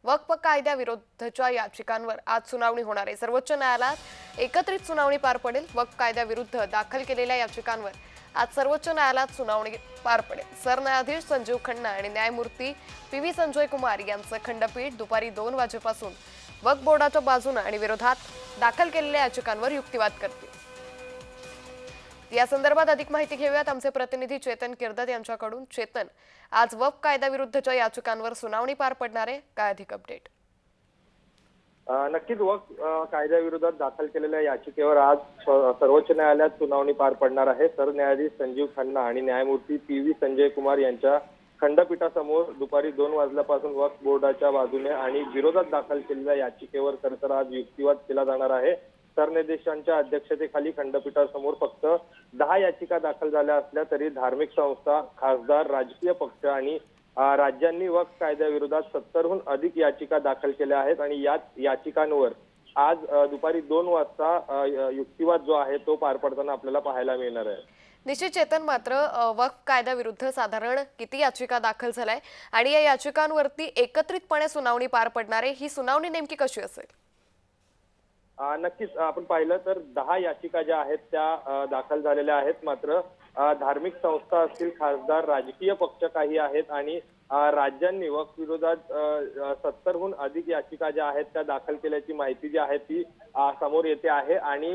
वक्फ कायद्याविरुद्धच्या याचिकांवर आज सुनावणी होणार आहे। सर्वोच्च न्यायालयात एकत्रित सुनावणी पार पडेल। वक्फ कायद्याविरुद्ध दाखल केलेल्या याचिकांवर आज सर्वोच्च न्यायालयात सुनावणी पार पडेल। सरन्यायाधीश संजीव खन्ना आणि न्यायमूर्ती पी.व्ही. संजय कुमार यांचं खंडपीठ दुपारी 2 वाजेपासून वक्फ बोर्डाच्या बाजूने आणि विरोधात दाखल केलेल्या याचिकांवर युक्तिवाद करतील। या संदर्भात अधिक माहिती घेऊयात आमचे प्रतिनिधी चेतन किर्दत यांच्याकडून। चेतन, आज वक्फ कायद्याविरुद्धच्या याचिकांवर सुनावणी पार पडणार आहे, काय अधिक अपडेट? नक्कीच वक्फ कायद्याविरोधात दाखल केलेल्या याचिकेवर आज सर्वोच्च न्यायालयात सुनावणी पार पडणार आहे। सरन्यायाधीश संजीव खन्ना आणि न्यायमूर्ती पी.व्ही. संजय कुमार यांच्या खंडपीठासमोर दुपारी 2 वाजल्यापासून वक्फ बोर्डाच्या बाजूने आणि विरोधात दाखल केलेल्या याचिकेवर खरतर आज युक्तिवाद केला जाणार आहे। सरन्यायाधीशांच्या अध्यक्षतेखाली खंडपीठासमोर फक्त 10 याचिका दाखल झाल्या असल्या तरी धार्मिक संस्था, खासदार, राजकीय पक्ष आणि राज्यांनी वक्फ कायद्याविरोधात 70हून अधिक याचिका दाखल केल्या आहेत आणि याच याचिकांवर आज दुपारी 2 वाजता युक्तिवाद जो आहे तो पार पडताना आपल्याला पाहायला मिळणार आहे। निश्चित चेतन, मात्र वक्फ कायद्याविरुद्ध साधारण किती याचिका दाखल झालाय आणि या याचिकांवरती एकत्रितपणे सुनावणी पार पडणार आहे, ही सुनावणी नेमकी कशी असेल? नक्कीच आपण पाहिलं तर 10 याचिका ज्या आहेत त्या दाखल झालेल्या आहेत। मात्र धार्मिक संस्था असतील, खासदार, राजकीय पक्ष काही आहेत आणि राज्यांनी वक्फ विरोधात 70हून अधिक याचिका ज्या आहेत त्या दाखल केल्याची माहिती जी आहे ती समोर येते आहे आणि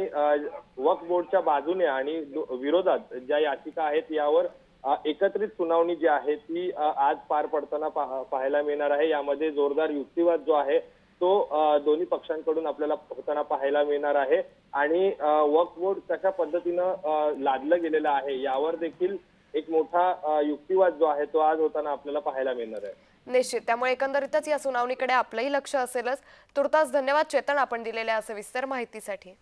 वक्फ बोर्डच्या बाजूने आणि विरोधात ज्या याचिका आहेत यावर एकत्रित सुनावणी जी आहे ती आज पार पडताना पाहायला मिळणार आहे। यामध्ये जोरदार युक्तिवाद जो आहे तो दोन्ही पक्षांकडून आपल्याला होताना पाहायला मिळणार आहे आणि वक्फ बोर्ड कशा पद्धतीनं लादलं गेलेलं आहे यावर देखील एक मोठा युक्तिवाद जो आहे तो आज होताना आपल्याला पाहायला मिळणार आहे। निश्चित, त्यामुळे एकंदरीतच या सुनावणीकडे आपलंही लक्ष असेलच। तुर्तास धन्यवाद चेतन, आपण दिलेल्या सविस्तर माहितीसाठी।